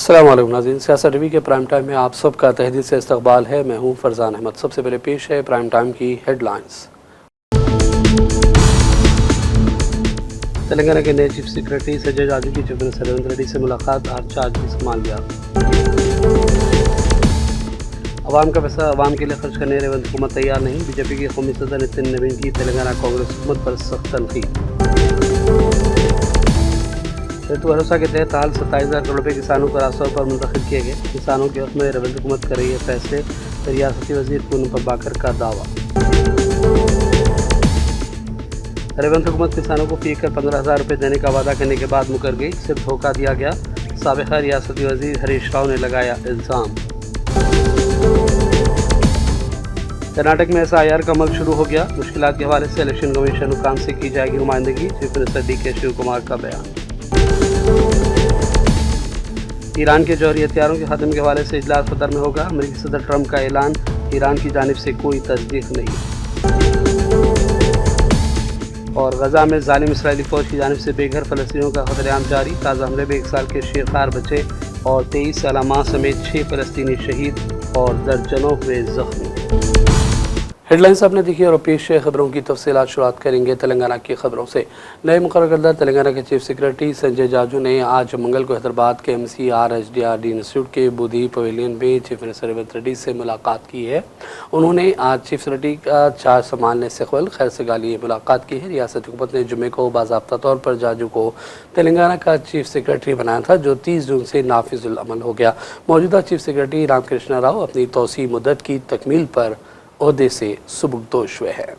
अस्सलाम वालेकुम नाज़रीन, सियासत टीवी के प्राइम टाइम में आप सबका तहदीद से इस्तकबाल है। मैं हूं फरजान अहमद। सबसे पहले पेश है प्राइम टाइम की हेडलाइंस। तेलंगाना के नए चीफ सेक्रेटरी संजय जाजू की चीफ मिनिस्टर रेवंत रेड्डी से मुलाकात, 8 चार्ज संभाल लिया। अवाम का पैसा अवाम के लिए खर्च करने रेवंत हुकूमत तैयार नहीं, बीजेपी के कौमी सदर नितिन नवीन की तेलंगाना कांग्रेस हुकूमत पर सख्त तनकीद। ऋतु भरोसा के तहत हाल 27,000 करोड़ रुपये किसानों को रास्तों पर मुंतकिल किए गए। किसानों के हक में रेवंत हुकूमत कर रही है फैसले, रियासती वजीर पूनम प्रभाकर का दावा। रेवंत हुकूमत किसानों को फी कर 15,000 रुपये देने का वादा करने के बाद मुकर गई, सिर्फ धोखा दिया गया, साबिका रियासती वजीर हरीश राव ने लगाया इल्ज़ाम। कर्नाटक में SIR का अमल शुरू हो गया, मुश्किलात के हवाले से इलेक्शन कमीशन हुकाम से की जाएगी नुमाइंदगी, chief minister DK Shiv Kumar का बयान। ईरान के जौहरी हथियारों के खत्म के हवाले से इजलास कतर में होगा, अमेरिकी सदर ट्रंप का ऐलान, ईरान की जानिब से कोई तस्दीक नहीं। और गजा में जालिम इसराइली फौज की जानिब से बेघर फलस्तीनियों का कत्लेआम जारी, ताज़ा हमले में 1 साल के शेरखार बच्चे और 23 साला मां समेत 6 फलस्तीनी शहीद और दर्जनों हुए जख्मी। हेडलाइंस आपने देखी और पेश है खबरों की तफसीलात। शुरुआत करेंगे तेलंगाना की खबरों से। नए मुकर्रर करदा तेलंगाना के चीफ सेक्रेटरी संजय जाजू ने आज मंगल को हैदराबाद के MCRHDRD इंस्टीट्यूट के बुधी पवेलियन में चीफ मिनिस्टर रेवंत रेड्डी से मुलाकात की है। उन्होंने आज चीफ सेक्रेटरी का चार्ज संभालने से कबल खैर सगाली मुलाकात की है। रियासती हुकूमत ने जुमे को बाज़ाब्ता तौर पर जाजू को तेलंगाना का चीफ सेक्रेटरी बनाया था, जो 30 जून से नाफिजुल अमल हो गया। मौजूदा चीफ सेक्रेटरी रामकृष्ण राव अपनी तौसी मुद्दत की तकमील पर ओहदे से सुबुकदोश हुए हैं।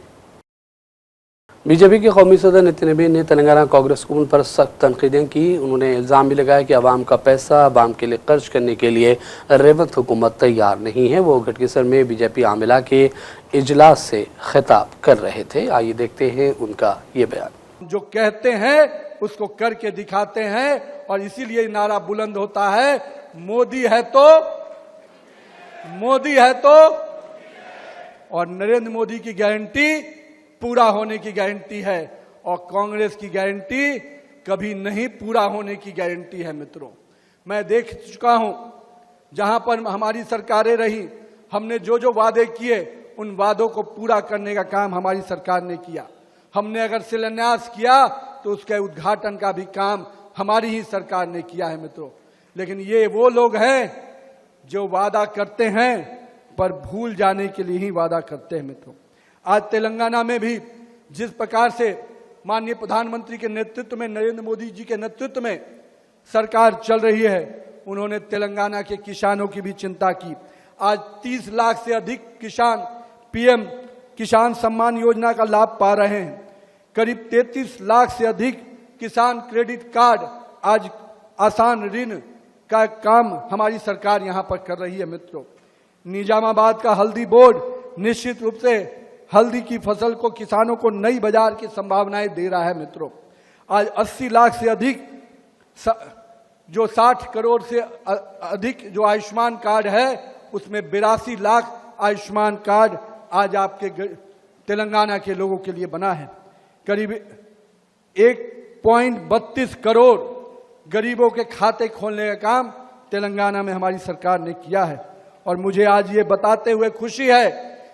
बीजेपी के कौमी सदर नितिन नवीन ने तेलंगाना कांग्रेस हुकूमत पर सख्त तनकीदें की। उन्होंने इल्ज़ाम भी लगाया कि अवाम का पैसा अवाम के लिए खर्च करने के लिए रेवंत हुकूमत तैयार नहीं है। वो गटकेसर में बीजेपी आमिला के इजलास से खिताब कर रहे थे। आइए देखते हैं उनका ये बयान। जो कहते हैं उसको करके दिखाते हैं और इसीलिए नारा बुलंद होता है, मोदी है तो और नरेंद्र मोदी की गारंटी पूरा होने की गारंटी है और कांग्रेस की गारंटी कभी नहीं पूरा होने की गारंटी है। मित्रों, मैं देख चुका हूं जहां पर हमारी सरकारें रही, हमने जो जो वादे किए उन वादों को पूरा करने का काम हमारी सरकार ने किया। हमने अगर शिलान्यास किया तो उसके उद्घाटन का भी काम हमारी ही सरकार ने किया है। मित्रों, लेकिन ये वो लोग हैं जो वादा करते हैं पर भूल जाने के लिए ही वादा करते हैं। मित्रों, आज तेलंगाना में भी जिस प्रकार से माननीय प्रधानमंत्री के नेतृत्व में, नरेंद्र मोदी जी के नेतृत्व में सरकार चल रही है, उन्होंने तेलंगाना के किसानों की भी चिंता की। आज 30 लाख से अधिक किसान PM किसान सम्मान योजना का लाभ पा रहे हैं। करीब 33 लाख से अधिक किसान क्रेडिट कार्ड, आज आसान ऋण का काम हमारी सरकार यहां पर कर रही है। मित्रों, निजामाबाद का हल्दी बोर्ड निश्चित रूप से हल्दी की फसल को किसानों को नई बाजार की संभावनाएं दे रहा है। मित्रों, आज 80 लाख से अधिक जो 60 करोड़ से अधिक जो आयुष्मान कार्ड है, उसमें 82 लाख आयुष्मान कार्ड आज आपके तेलंगाना के लोगों के लिए बना है। करीब 1.32 करोड़ गरीबों के खाते खोलने का काम तेलंगाना में हमारी सरकार ने किया है। और मुझे आज ये बताते हुए खुशी है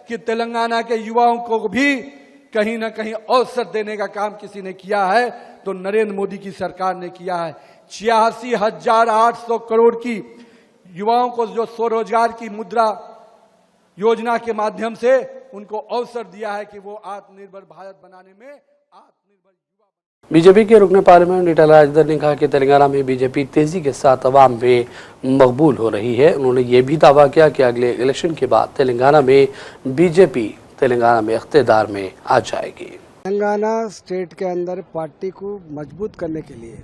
कि तेलंगाना के युवाओं को भी कहीं ना कहीं अवसर देने का काम किसी ने किया है तो नरेंद्र मोदी की सरकार ने किया है। 86,800 करोड़ की युवाओं को जो स्वरोजगार की मुद्रा योजना के माध्यम से उनको अवसर दिया है कि वो आत्मनिर्भर भारत बनाने में आत्मनिर्भर युवा। बीजेपी के रुकन पार्लियामेंट ईटाला राजदर ने कहा कि तेलंगाना में बीजेपी तेजी के साथ अवाम में मकबूल हो रही है। उन्होंने ये भी दावा किया कि अगले इलेक्शन के बाद तेलंगाना में बीजेपी तेलंगाना में इख्तियार में आ जाएगी। तेलंगाना स्टेट के अंदर पार्टी को मजबूत करने के लिए,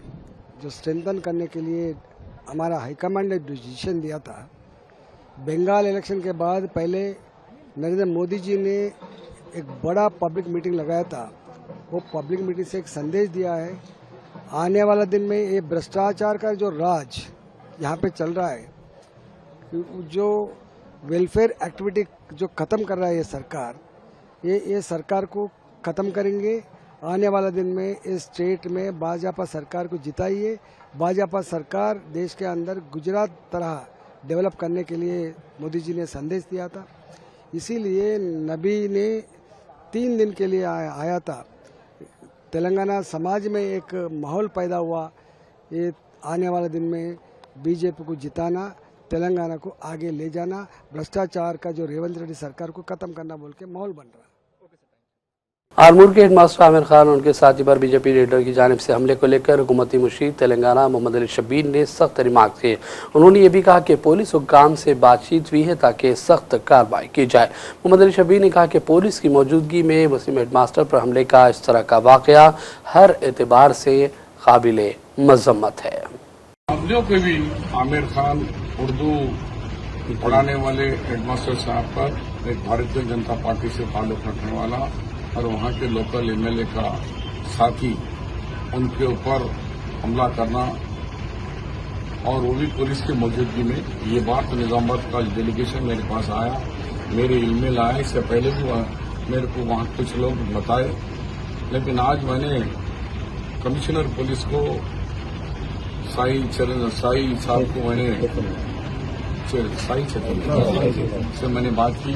जो स्ट्रेंथन करने के लिए हमारा हाईकमांड ने डिसीजन दिया था। बंगाल इलेक्शन के बाद पहले नरेंद्र मोदी जी ने एक बड़ा पब्लिक मीटिंग लगाया था। वो पब्लिक मीटिंग से एक संदेश दिया है, आने वाला दिन में ये भ्रष्टाचार का जो राज यहाँ पे चल रहा है, जो वेलफेयर एक्टिविटी जो ख़त्म कर रहा है ये सरकार, ये सरकार को ख़त्म करेंगे आने वाला दिन में इस स्टेट में भाजपा सरकार को जिताइए। भाजपा सरकार देश के अंदर गुजरात तरह डेवलप करने के लिए मोदी जी ने संदेश दिया था, इसीलिए नबी ने 3 दिन के लिए आया था। तेलंगाना समाज में एक माहौल पैदा हुआ, ये आने वाले दिन में बीजेपी को जिताना, तेलंगाना को आगे ले जाना, भ्रष्टाचार का जो रेवंत रेड्डी सरकार को खत्म करना बोल के माहौल बन रहा है। आर्मूर के हेडमास्टर आमिर खान और उनके साथी पर बीजेपी लीडर की जानिब से हमले को लेकर हुकूमती मुशीर तेलंगाना मोहम्मद अली शब्बीर ने सख्त रिमार्क किए। उन्होंने ये भी कहा कि पुलिस हुक्काम से बातचीत हुई है ताकि सख्त कार्रवाई की जाए। मोहम्मद अली शब्बीर ने कहा कि पुलिस की मौजूदगी में मुस्लिम हेडमास्टर पर हमले का इस तरह का वाकया हर एतबार से काबिले मजम्मत है। हमलों पे भी आमिर खान उर्दू पढ़ाने वाले हेडमास्टर साहब पर एक भारतीय जनता पार्टी से ताल्लुक रखने वाला और वहां के लोकल एमएलए का साथी, उनके ऊपर हमला करना और वो भी पुलिस की मौजूदगी में, ये बात निजामाबाद का डेलीगेशन मेरे पास आया, मेरे ईमेल आया। इससे पहले भी मेरे को वहां कुछ लोग बताए, लेकिन आज मैंने कमिश्नर पुलिस को साई साहब को से मैंने बात की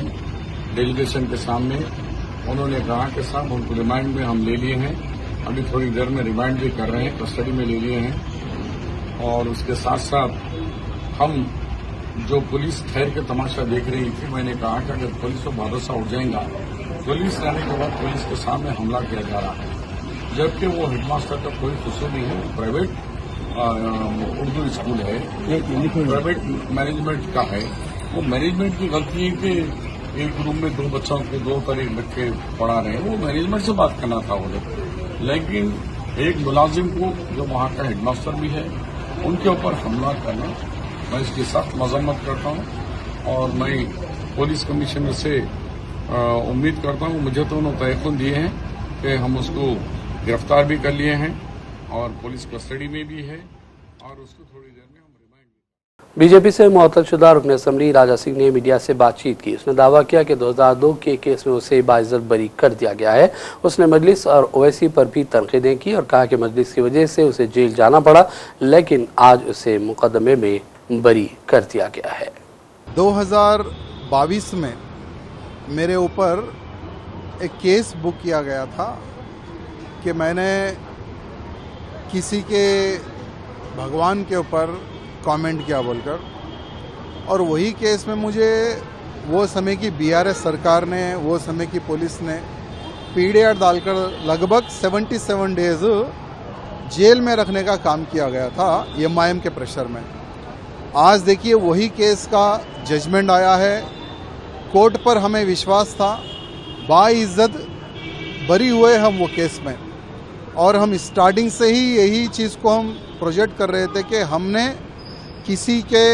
डेलीगेशन के सामने। उन्होंने कहा कि साहब उनको रिमांड में हम ले लिए हैं, अभी थोड़ी देर में रिमांड भी कर रहे हैं, कस्टडी में ले लिए हैं। और उसके साथ साथ हम जो पुलिस ठहर के तमाशा देख रही थी, मैंने कहा कि अगर पुलिस को भरोसा उठ जाएगा, पुलिस आने के बाद पुलिस के सामने हमला किया जा रहा है, जबकि वो हेडमास्टर का कोई कसूर नहीं है, प्राइवेट उर्दू स्कूल है, प्राइवेट मैनेजमेंट का है। वो मैनेजमेंट की गलती है कि एक रूम में 2 बच्चों को 2 बच्चे पढ़ा रहे हैं, वो मैनेजमेंट से बात करना था वो लोग। लेकिन एक मुलाजिम को जो वहां का हेडमास्टर भी है, उनके ऊपर हमला करना, मैं इसकी सख्त मजम्मत करता हूं। और मैं पुलिस कमिश्नर से उम्मीद करता हूं, मुझे तो उन्होंने तयकीन दिए हैं कि हम उसको गिरफ्तार भी कर लिए हैं और पुलिस कस्टडी में भी है और उसको थोड़ी देर में हम रिमांड। बीजेपी से मुअत्तल-शुदा रुकन असम्बली राजा सिंह ने मीडिया से बातचीत की। उसने दावा किया कि 2002 के केस में उसे बाइज्जत बरी कर दिया गया है। उसने मजलिस और ओवैसी पर भी तनकीदें की और कहा कि मजलिस की वजह से उसे जेल जाना पड़ा, लेकिन आज उसे मुकदमे में बरी कर दिया गया है। 2022 में मेरे ऊपर एक केस बुक किया गया था कि मैंने किसी के भगवान के ऊपर कमेंट किया बोलकर, और वही केस में मुझे वो समय की बीआरएस सरकार ने, वो समय की पुलिस ने पीडीआर डालकर लगभग 77 डेज जेल में रखने का काम किया गया था एमआईएम के प्रेशर में। आज देखिए वही केस का जजमेंट आया है, कोर्ट पर हमें विश्वास था, बाइज्जत बरी हुए हम वो केस में। और हम स्टार्टिंग से ही यही चीज़ को हम प्रोजेक्ट कर रहे थे कि हमने किसी के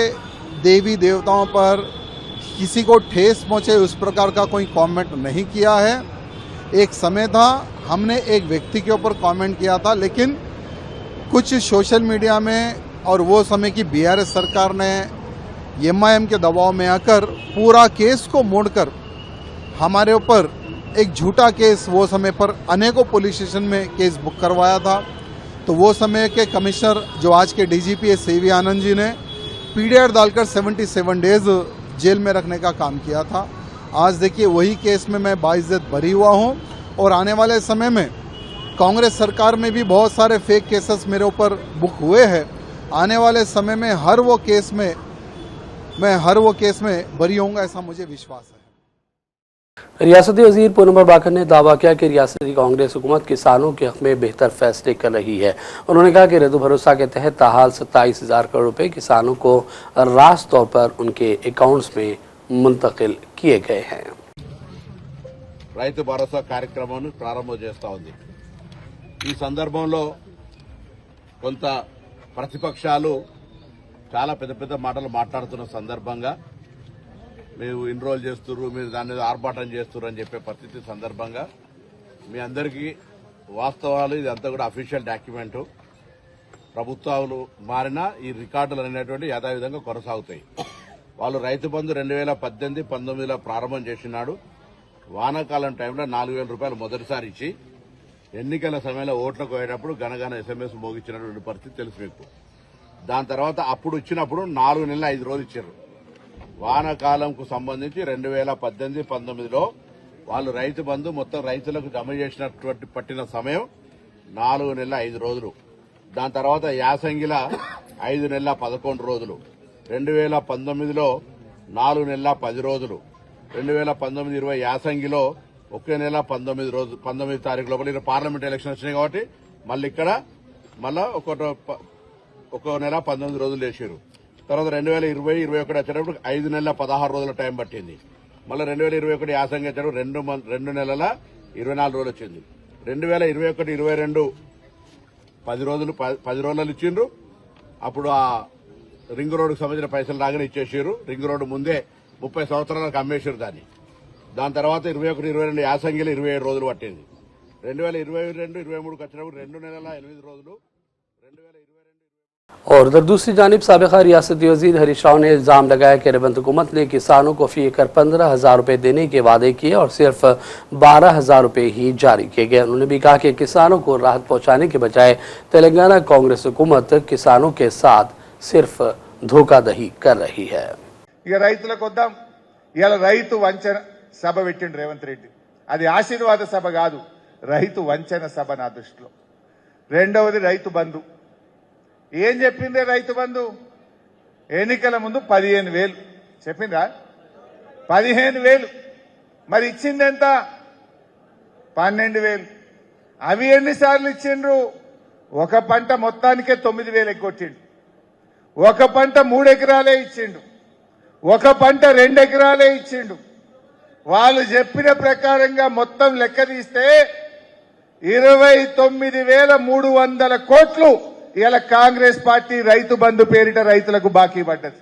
देवी देवताओं पर किसी को ठेस पहुँचे उस प्रकार का कोई कमेंट नहीं किया है। एक समय था हमने एक व्यक्ति के ऊपर कमेंट किया था, लेकिन कुछ सोशल मीडिया में और वो समय की बीआरएस सरकार ने एमआईएम के दबाव में आकर पूरा केस को मोड़कर हमारे ऊपर एक झूठा केस, वो समय पर अनेकों पुलिस स्टेशन में केस बुक करवाया था। तो वो समय के कमिश्नर जो आज के डीजीपी है सीवी आनंद जी ने पीडीआर डालकर 77 डेज जेल में रखने का काम किया था। आज देखिए वही केस में मैं बाइज्जत बरी हुआ हूं और आने वाले समय में कांग्रेस सरकार में भी बहुत सारे फेक केसेस मेरे ऊपर बुक हुए हैं। आने वाले समय में हर वो केस में बरी होऊंगा, ऐसा मुझे विश्वास है। रियासती वजीर पूनम बाकर ने दावा किया कि रियासती कांग्रेस हुकूमत किसानों के हक में बेहतर फैसले कर रही है। उन्होंने कहा कि रद्द भरोसा के तहत ताहाल 27,000 करोड़ रुपए किसानों को रास्त तौर पर उनके अकाउंट्स में मुंतकिल किए गए हैं। రైతు భరోసా కార్యక్రమాన్ని ప్రారంభం చేస్తా ఉంది। ఈ సందర్భంలో కొంత ప్రతిపక్షాలు చాలా పెద్ద పెద్ద మాటలు మాట్లాడుతున్న సందర్భంగా మీరు ఎన్రోల్ చేస్తున్నారు, మీరు దాని మీద ఆర్భాటం చేస్తున్నారు అని చెప్పే పరిస్థితి సందర్భంగా మీ అందరికీ వాస్తవాలు, ఇదంతా కూడా అఫీషియల్ డాక్యుమెంట్, ప్రభుత్వాలు మారినా ఈ రికార్డులు అనేటువంటి యథావిధంగా కొనసాగుతాయి। వాళ్ళు రైతు బంధు 2018-19లో ప్రారంభం చేసినాడు। వానాకాలం టైంలో 4,000 రూపాయలు మొదటిసారి ఇచ్చి ఎన్నికల సమయంలో ఓట్లకు పోయేటప్పుడు గనగన ఎస్ఎంఎస్ మోగించినటువంటి పరిస్థితి తెలుసు మీకు. దాని తర్వాత అప్పుడు ఇచ్చినప్పుడు 4 నెలలు 5 రోజులు ఇచ్చారు. వానాకాలంకు సంబంధించి 2018-19లో వాళ్ళు రైతు బంధు మొత్తం రైతులకు జమ చేసినటువంటి పట్టిన సమయం 4 నెలల 5 రోజులు. దాని తర్వాత యాసంగిల 5 నెలల 11 రోజులు. 2019లో 4 నెలల 10 రోజులు. 2019-20 యాసంగిలో 1 నెల 19 రోజులు. 19 తారీఖు లోపల పార్లమెంట్ ఎలక్షన్ వచ్చినాయి కాబట్టి మళ్ళీ ఇక్కడ మళ్ళా 1 నెల 19 రోజులు వేసారు. తర్వాత 2020-21 వచ్చేటప్పుడు 5 నెలల 16 రోజుల టైం పట్టింది. మళ్ళీ 2021 యాసంగి వచ్చేటప్పుడు 2 నెలల 24 రోజులు వచ్చింది. 2021-22 10 రోజులు ఇచ్చిండ్రు. అప్పుడు ఆ రింగ్ రోడ్డుకు సంబంధించిన పైసలు రాగానే ఇచ్చేసారు. రింగ్ రోడ్డు ముందే 30 సంవత్సరాలకు అమ్మేసారు దాన్ని. దాని తర్వాత 21-22 యాసంగిలో 27 రోజులు పట్టింది. 2022-23 వచ్చినప్పుడు 2 నెలల 8 రోజులు. और उधर दूसरी जानिब साबिक़ा रियासती वज़ीर हरीश राव ने इल्ज़ाम लगाया कि रेवंत हुकूमत ने किसानों को फी एकड़ 15,000 रुपये देने के वादे किए और सिर्फ 12,000 रुपये ही जारी किए गए। उन्होंने भी कहा कि किसानों को राहत पहुँचाने के बजाय तेलंगाना कांग्रेस हुकूमत किसानों के साथ सिर्फ धोखाधड़ी कर रही है। ఇక రైతులకు వద్దాం. ఇవాళ రైతు వంచన సభ పెట్టిండు రేవంత్ రెడ్డి. అది ఆశీర్వాద సభ కాదు, రైతు వంచన సభ నా దృష్టిలో. రెండవది రైతు బంధు. ఏం చెప్పిందే రైతు బంధు? ఎన్నికల ముందు 15,000 చెప్పిందా? 15,000. మరి ఇచ్చింది ఎంత? 12,000. అవి ఎన్నిసార్లు ఇచ్చిండ్రు? ఒక పంట మొత్తానికే 9,000 ఎగ్గొట్టిండు. ఒక పంట 3 ఎకరాలే ఇచ్చిండు. ఒక పంట 2 ఎకరాలే ఇచ్చిండు. వాళ్ళు చెప్పిన ప్రకారంగా మొత్తం లెక్క తీస్తే 29,300 కోట్లు ఇలా కాంగ్రెస్ పార్టీ రైతు బంధు పేరిట రైతులకు బాకీ పడ్డది.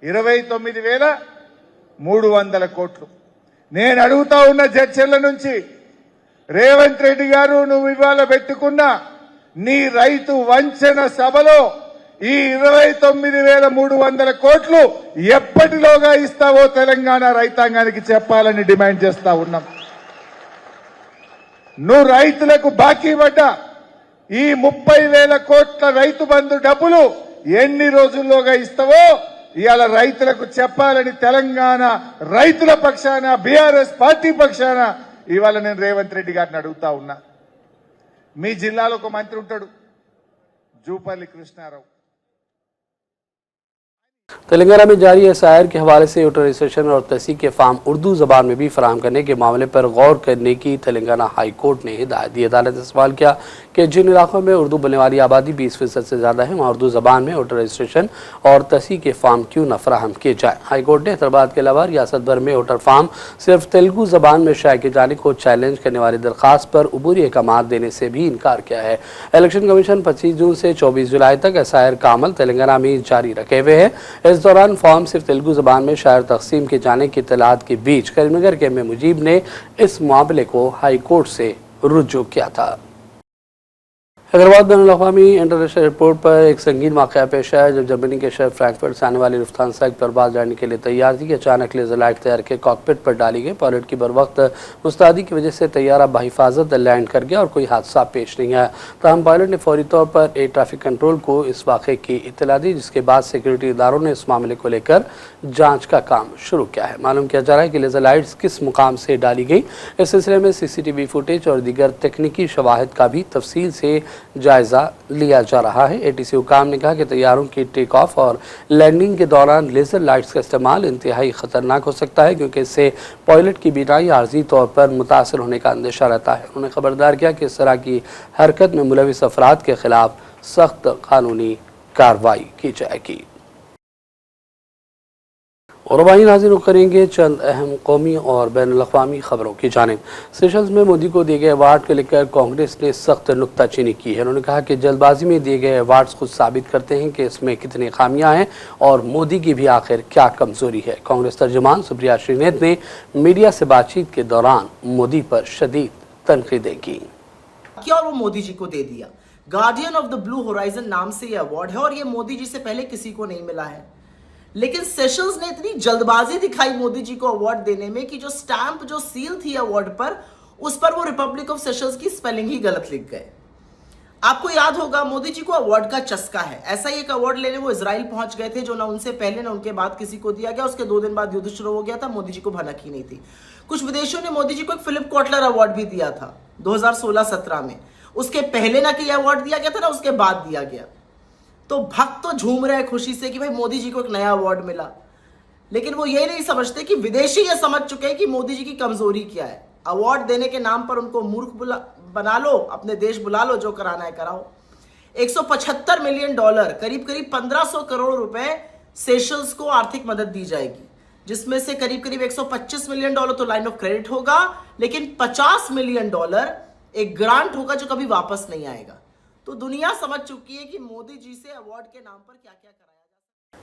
29,300 కోట్లు. నేను అడుగుతా ఉన్న జడ్చర్ల నుంచి, రేవంత్ రెడ్డి గారు, నువ్వు ఇవాళ పెట్టుకున్న నీ రైతు వంచన సభలో ఈ 29,300 కోట్లు ఎప్పటిలోగా ఇస్తావో తెలంగాణ రైతాంగానికి చెప్పాలని డిమాండ్ చేస్తా ఉన్నాం. నువ్వు రైతులకు బాకీ పడ్డా ఈ 30,000 కోట్ల రైతు బంధు డబ్బులు ఎన్ని రోజుల్లోగా ఇస్తావో ఇవాళ రైతులకు చెప్పాలని తెలంగాణ రైతుల పక్షాన, బీఆర్ఎస్ పార్టీ పక్షాన ఇవాళ నేను రేవంత్ రెడ్డి గారిని అడుగుతా ఉన్నా. మీ జిల్లాలో ఒక మంత్రి ఉంటాడు, జూపల్లి కృష్ణారావు. तेलंगाना में जारी एसआईआर के हवाले से ऑटोराइजेशन और तहसील के फार्म उर्दू जबान में भी फराहम करने के मामले पर गौर करने की तेलंगाना हाई कोर्ट ने हिदायत दी। अदालत ने सवाल किया कि जिन इलाकों में उर्दू बोलने वाली आबादी 20% से ज़्यादा है वहाँ उर्दू जबान में ऑटोराइजेशन और तहसील के फार्म क्यों न फराहम किए जाए। हाई कोर्ट ने हैदराबाद के अलावा रियासत भर में वोटर फार्म सिर्फ तेलुगु जबान में शाये किए जाने को चैलेंज करने वाली दरख्वास्त पर उबूरी अहकामात देने से भी इनकार किया है। इलेक्शन कमीशन 25 जून से 24 जुलाई तक एसआईआर का अमल तेलंगाना में जारी रखे हुए है। इस दौरान फॉर्म सिर्फ तेलुगु जबान में शायर तकसीम के जाने की इत्तलात के बीच करीमनगर के एमए मुजीब ने इस मामले को हाई कोर्ट से रुजू किया था। हैदराबाद बैनुल-अक़वामी इंटरनेशनल एयरपोर्ट पर एक संगीन वाक़या पेश आया जब जर्मनी के शहर फ्रैंकफर्ट से आने वाली लुफ्तांसा एक परवाज़ लड़ने के लिए तैयार थी कि अचानक लेज़र लाइट तैयार के कॉकपिट पर डाली गई। पायलट की बरवक्त मुस्तैदी की वजह से तैयारा बहिफाजत लैंड कर गया और कोई हादसा पेश नहीं आया। ताहम पायलट ने फौरी तौर पर एयर ट्रैफिक कंट्रोल को इस वाक़े की इत्तला दी, जिसके बाद सिक्योरिटी इदारों ने इस मामले को लेकर जाँच का काम शुरू किया है। मालूम किया जा रहा है कि लेज़र लाइट्स किस मुकाम से डाली गई। इस सिलसिले में CCTV फुटेज और दीगर तकनीकी शवाहिद का भी तफसील से जायजा लिया जा रहा है। ATC हुकाम ने कहा कि तैयारों की टेक ऑफ और लैंडिंग के दौरान लेज़र लाइट्स का इस्तेमाल इंतहाई ख़तरनाक हो सकता है क्योंकि इससे पायलट की बीनाई आर्जी तौर पर मुतासर होने का अंदेशा रहता है। उन्होंने खबरदार किया कि इस तरह की हरकत में मुलविस अफराद के खिलाफ सख्त कानूनी कार्रवाई की जाएगी। और वहीं नाज़रीन रुख करेंगे चंद अहम कौमी और बैनुल-अक़वामी खबरों की जानिब। सेशल्स में मोदी को दिए गए अवार्ड को लेकर कांग्रेस ने सख्त नुक्ताचीनी की है। उन्होंने कहा कि जल्दबाजी में दिए गए अवार्ड्स खुद साबित करते हैं कि इसमें कितनी खामियां हैं और मोदी की भी आखिर क्या कमजोरी है। कांग्रेस तर्जुमान सुप्रिया श्रीनेत ने मीडिया से बातचीत के दौरान मोदी पर शदीद तनकीदें की। क्या वो मोदी जी को दे दिया। Guardian of the blue horizon नाम से ये अवार्ड है और ये मोदी जी से पहले किसी को नहीं मिला है। लेकिन सेशल्स ने इतनी जल्दबाजी दिखाई मोदी जी को अवार्ड देने में कि जो स्टैंप, जो सील थी अवार्ड पर, उस पर वो रिपब्लिक ऑफ सेशल्स की स्पेलिंग ही गलत लिख गए। आपको याद होगा मोदी जी को अवार्ड का चस्का है। ऐसा ही एक अवार्ड लेने वो इजराइल पहुंच गए थे, जो ना उनसे पहले ना उनके बाद किसी को दिया गया। उसके 2 दिन बाद युद्ध शुरू हो गया था, मोदी जी को भनक ही नहीं थी। कुछ विदेशियों ने मोदी जी को एक फिलिप कॉटलर अवार्ड भी दिया था 2016-17 में। उसके पहले ना कि अवार्ड दिया गया था ना उसके बाद दिया गया। तो भक्त तो झूम रहे हैं खुशी से कि भाई मोदी जी को एक नया अवार्ड मिला, लेकिन वो ये नहीं समझते कि विदेशी ये समझ चुके हैं कि मोदी जी की कमजोरी क्या है। अवार्ड देने के नाम पर उनको मूर्ख बना लो, अपने देश बुला लो, जो कराना है कराओ। $175 मिलियन, करीब करीब 1500 करोड़ रुपए सेशल्स को आर्थिक मदद दी जाएगी, जिसमें से करीब करीब $125 मिलियन तो लाइन ऑफ क्रेडिट होगा, लेकिन $50 मिलियन एक ग्रांट होगा जो कभी वापस नहीं आएगा। तो दुनिया समझ चुकी है कि मोदी जी से अवार्ड के नाम पर क्या क्या कराया।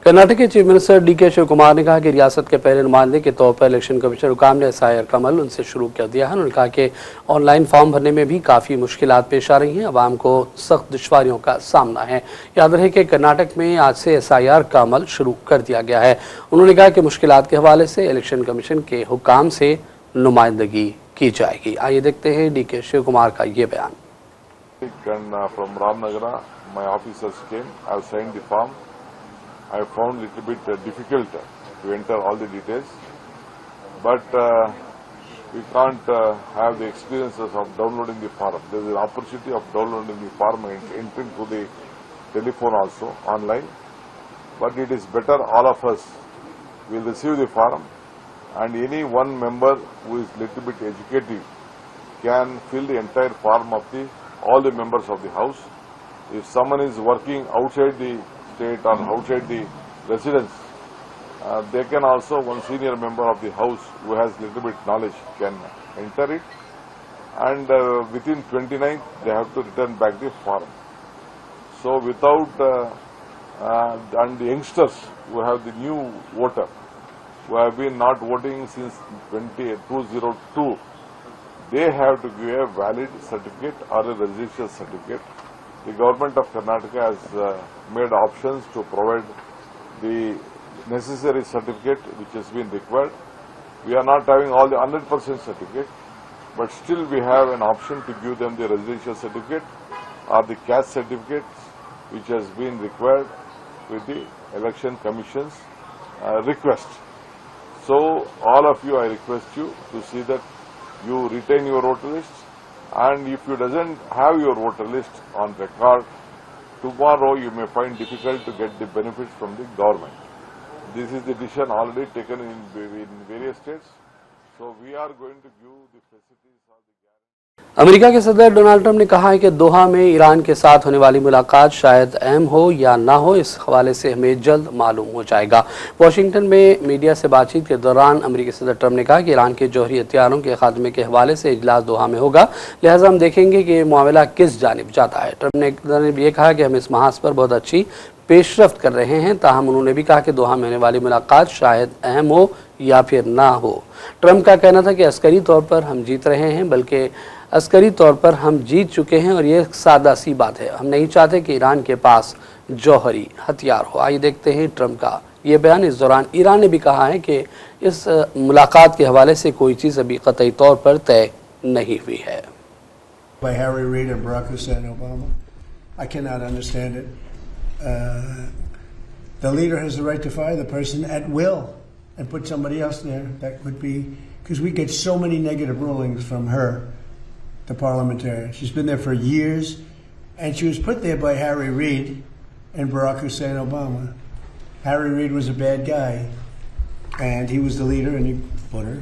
कर्नाटक के chief minister D K. Shiv Kumar ने कहा कि रियासत के पहले नुमाइंदे के तौर पर इलेक्शन कमीशन हुकाम ने एसआईआर का अमल उनसे शुरू कर दिया है। उन्होंने कहा कि ऑनलाइन फॉर्म भरने में भी काफ़ी मुश्किलात पेश आ रही हैं, अवाम को सख्त दुश्वारियों का सामना है। याद रहे कि कर्नाटक में आज से एसआईआर का अमल शुरू कर दिया गया है। उन्होंने कहा कि मुश्किलात के हवाले से इलेक्शन कमीशन के हुकाम से नुमाइंदगी की जाएगी। आइए देखते हैं डी.के. शिव कुमार का ये बयान। From Ramnagara, my officers came. I have signed the form. I found it a bit difficult to enter all the details, but we can't have the experiences of downloading the form. There is an opportunity of downloading the form and entering through the telephone also online, but it is better all of us will receive the form, and any one member who is little bit educative can fill the entire form of all the members of the house. If someone is working outside the state or outside the residence, they can also, one senior member of the house who has little bit knowledge can enter it, and within 29th they have to return back the form. So without and the youngsters who have the new voter who have been not voting since 2002, they have to give a valid certificate or a residential certificate. The government of Karnataka has made options to provide the necessary certificate which has been required. We are not having all the 100% certificate, but still we have an option to give them the residential certificate or the caste certificate which has been required with the election commission's request. So all of you, I request you to see that you retain your voter list, and if you doesn't have your voter list on record, tomorrow you may find difficult to get the benefits from the government. This is the decision already taken in various states, so we are going to give the facilities of the America के सदर Donald Trump ने कहा है कि दोहा में Iran के साथ होने वाली मुलाकात शायद अहम हो या ना हो, इस हवाले से हमें जल्द मालूम हो जाएगा। वाशिंगटन में मीडिया से बातचीत के दौरान अमेरिकी सदर ट्रंप ने कहा कि ईरान के जौहरी हथियारों के खात्मे के हवाले से इजलास दोहा में होगा, लिहाजा हम देखेंगे कि ये मामला किस जानिब जाता है। ट्रंप ने ये कहा कि हम इस महाज पर बहुत अच्छी पेशरफ्त कर रहे हैं, ताहम उन्होंने भी कहा कि दोहा में होने वाली मुलाकात शायद अहम हो या फिर ना हो। ट्रंप का कहना था कि अस्करी तौर पर हम जीत रहे हैं, बल्कि अस्करी तौर पर हम जीत चुके हैं और ये सादा सी बात है। हम नहीं चाहते कि ईरान के पास जौहरी हथियार हो। आइए देखते हैं ट्रंप का ये बयान। इस दौरान ईरान ने भी कहा है कि इस मुलाकात के हवाले से कोई चीज़ अभी कतई तौर पर तय नहीं हुई है। By Harry Reid and Barack Hussein Obama, I cannot understand it. The leader has the right to fire the person at will and put somebody else there. That would be, because we get so many negative rulings from her, the parliamentarian. She's been there for years, and she was put there by Harry Reid and Barack Hussein Obama. Harry Reid was a bad guy, and he was the leader, and he put her.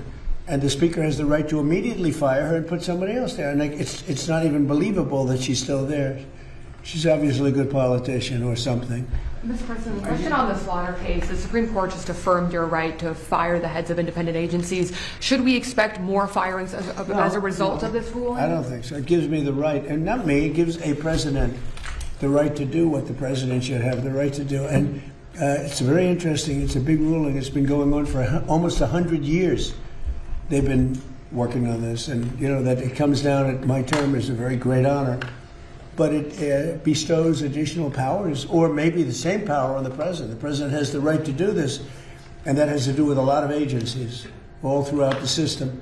And the speaker has the right to immediately fire her and put somebody else there. And it's not even believable that she's still there. She's obviously a good politician or something. Mr. President, question on the Slaughter case. The Supreme Court just affirmed your right to fire the heads of independent agencies. Should we expect more firings as a result of this ruling? I don't think so. It gives me the right, and not me, it gives a president the right to do what the president should have the right to do. And it's very interesting. It's a big ruling. It's been going on for almost 100 years. They've been working on this, and you know that it comes down at my term is a very great honor. But it bestows additional powers, or maybe the same power, on the president. The president has the right to do this, and that has to do with a lot of agencies all throughout the system.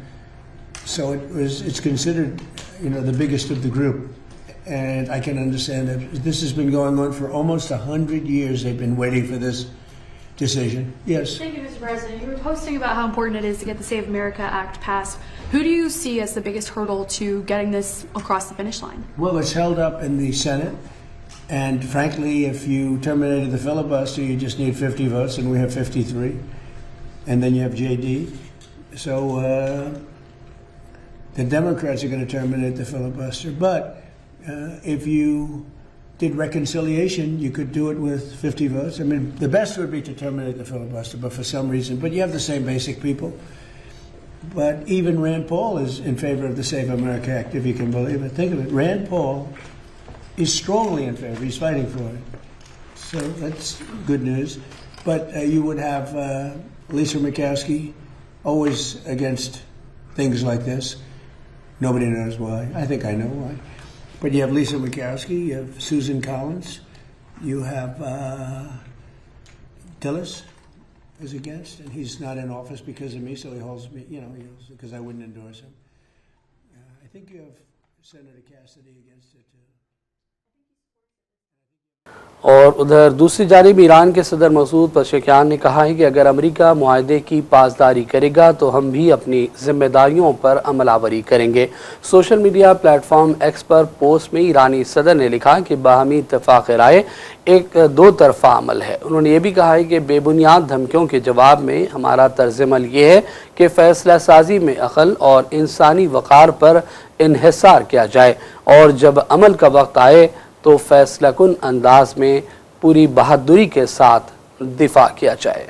So it's considered, the biggest of the group. And I can understand that this has been going on for almost 100 years. They've been waiting for this decision. Yes. Thank you, Mr. President. You were posting about how important it is to get the Save America Act passed. Who do you see as the biggest hurdle to getting this across the finish line? Well, it's held up in the Senate. And frankly, if you terminated the filibuster, you just need 50 votes, and we have 53. And then you have JD. So the Democrats are going to terminate the filibuster. But if you did reconciliation, you could do it with 50 votes. I mean, the best would be to terminate the filibuster, but for some reason, but you have the same basic people. But even Rand Paul is in favor of the Save America Act, if you can believe it. Think of it. Rand Paul is strongly in favor. He's fighting for it. So that's good news. But you would have Lisa Murkowski, always against things like this. Nobody knows why. I think I know why. But you have Lisa Murkowski, you have Susan Collins, you have Tillis is against, and he's not in office because of me, so he holds me, because I wouldn't endorse him. I think you have Senator Cassidy against it too. और उधर दूसरी जानिब Iran के सदर मसूद पशेकियान ने कहा है कि अगर अमेरिका मुआहदे की पासदारी करेगा तो हम भी अपनी जिम्मेदारियों पर अमलावरी करेंगे। सोशल मीडिया प्लेटफॉर्म एक्स पर पोस्ट में ईरानी सदर ने लिखा कि बाहमी इत्तेफाक राय एक दो तरफा अमल है। उन्होंने ये भी कहा है कि बेबुनियाद धमकियों के जवाब में हमारा तर्ज अमल ये है कि फ़ैसला साजी में अक़ल और इंसानी वक़ार पर इन्हिसार किया जाए और जब अमल का वक्त आए तो फैसलाकुन अंदाज में पूरी बहादुरी के साथ दिफा किया जाए।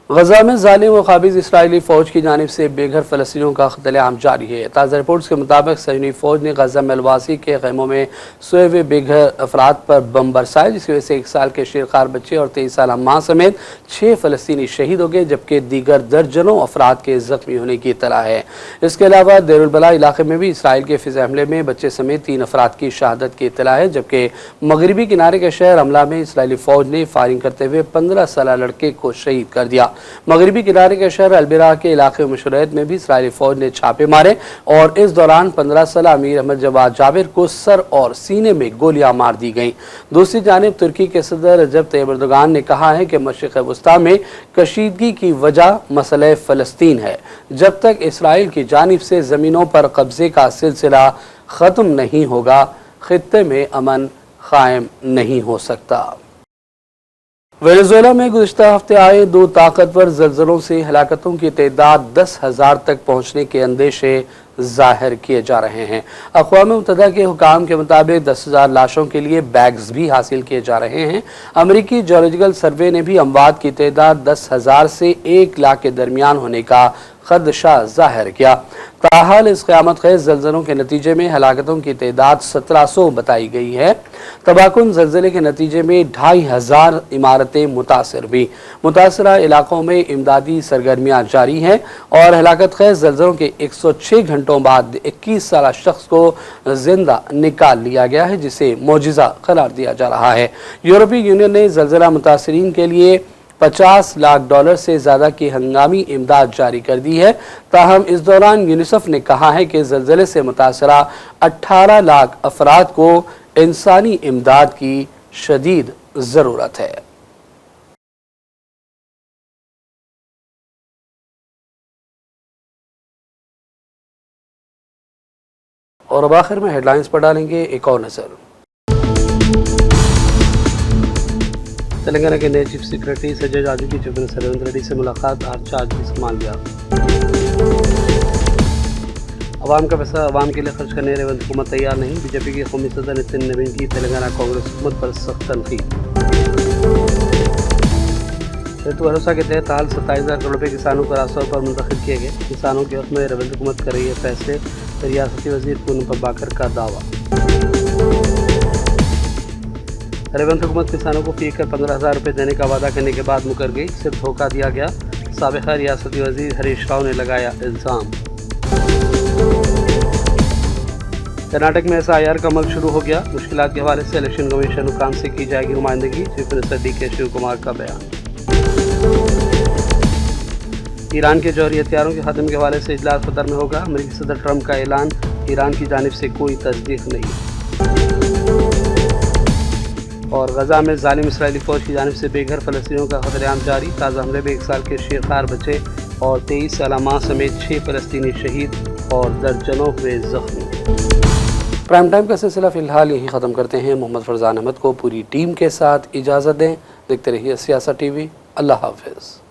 गजा में जालिम व क़ाबिज़ इसराइली फ़ौज की जानिब से बेघर फ़लस्तीनियों का क़त्ल-ए-आम जारी है। ताज़ा रिपोर्ट्स के मुताबिक सयूनी फ़ौज ने गजा में अलवासी के ख़ैमों में सोए हुए बेघर अफराद पर बम बरसाए, जिसकी वजह से 1 साल के शेरखार बच्चे और 23 साला माँ समेत 6 फ़लस्तीनी शहीद हो गए, जबकि दीगर दर्जनों अफराद के ज़ख्मी होने की इत्तला है। इसके अलावा देरुल-बला इलाके में भी इसराइल के फ़िज़ा हमले में बच्चे समेत 3 अफराद की शहादत की इत्तला है, जबकि मगरबी किनारे के शहर हमला में इसराइली फ़ौज ने फायरिंग करते हुए 15 साला लड़के को शहीद कर दिया। मगरबी किनारे के शहर अलबिरा के इलाके मुशरैत में भी इसराइली फौज ने छापे मारे और इस दौरान 15 साला अमीर अहमद जवाद जाबिर को सर और सीने में गोलियां मार दी गईं। दूसरी जानिब तुर्की के सदर रजब तैयब एर्दोगान ने कहा है कि मशरिक़ वस्ता में कशीदगी की वजह मसले फ़लस्तीन है। जब तक इसराइल की जानिब से ज़मीनों पर कब्जे का सिलसिला ख़त्म नहीं होगा, खित्ते में अमन कायम नहीं हो सकता। वेनेजुएला में गुज़िश्ता हफ्ते आए 2 ताकतवर ज़लज़लों से हलाकतों की तादाद 10,000 तक पहुँचने के अंदेशे ज़ाहिर किए जा रहे हैं। अक़वाम मुत्तहिदा के हुकाम के मुताबिक 10,000 लाशों के लिए बैग्स भी हासिल किए जा रहे हैं। अमरीकी जियोलॉजिकल सर्वे ने भी अमवात की तादाद 10,000 से 1 लाख के दरमियान होने का खदशा जाहिर किया। ताहाल इस क़यामत ख़ेज़ ज़लज़लों के नतीजे में हलाकतों की तादाद 1700 बताई गई है। तबाहकुन ज़लज़ले के नतीजे में 2500 इमारतें मुतासर हुई। मुतासरा इलाकों में इमदादी सरगर्मियाँ जारी हैं और हलाकत ख़ेज़ ज़लज़लों के 106 घंटों बाद 21 साला शख्स को जिंदा निकाल लिया गया है, जिसे मोजिज़ा करार दिया जा रहा है। यूरोपीय यूनियन ने ज़लज़ला मुतासरीन के लिए $50 लाख से ज़्यादा की हंगामी इमदाद जारी कर दी है। ताहम इस दौरान यूनिसेफ ने कहा है कि ज़लज़ले से मुतासरा 18 लाख अफराद को इंसानी इमदाद की शदीद ज़रूरत है। और अब आखिर में हेडलाइंस पर डालेंगे एक और नज़र। तेलंगाना के नए चीफ सेक्रेटरी सज्जद जाजू की चीफ मिनिस्टर रेवंत रेड्डी से मुलाकात, आज चार्ज भी संभाल लिया। अवाम का पैसा अवाम के लिए खर्च करने रेवंत हुकूमत तैयार नहीं, बीजेपी के कौमी सदर नितिन नवीन की तेलंगाना कांग्रेस हुकूमत पर सख्त तनकीद। ऋतु भरोसा के तहत हाल 27,000 करोड़ रुपये किसानों को रास्तों पर मुंतखब किए गए। किसानों के हक़ में रेवंत हुकूमत कर रही है फैसले, रियासती वजीर पूनम प्रभाकर का दावा। रेवंत हुकूमत किसानों को फी एकड़ 15,000 रुपये देने का वादा करने के बाद मुकर गई, सिर्फ धोखा दिया गया, साबिक़ा रियासती वजीर हरीश राव ने लगाया इल्ज़ाम। कर्नाटक में SIR का अमल शुरू हो गया, मुश्किलात के हवाले से इलेक्शन कमीशन हुकाम से की जाएगी नुमाइंदगी, chief minister DK Shiv Kumar का बयान। ईरान के जौहरी हथियारों के खात्मे के हवाले से इजलास कतर में होगा। अमेरिकी सदर ट्रंप का ऐलान, ईरान की जानिब से कोई तस्दीक नहीं। और गजा में जालिम इसराइली फौज की जानिब से बेघर फलस्तीनियों का कत्लेआम जारी। ताज़ा हमले में 1 साल के शेरखार बच्चे और 23 साला मां समेत 6 फलस्तीनी शहीद और दर्जनों हुए जख्मी। प्राइम टाइम का सिलसिला फिलहाल यहीं ख़त्म करते हैं। मोहम्मद फरजान अहमद को पूरी टीम के साथ इजाज़त दें। देखते रहिए सियासत टीवी। अल्लाह हाफ़िज़।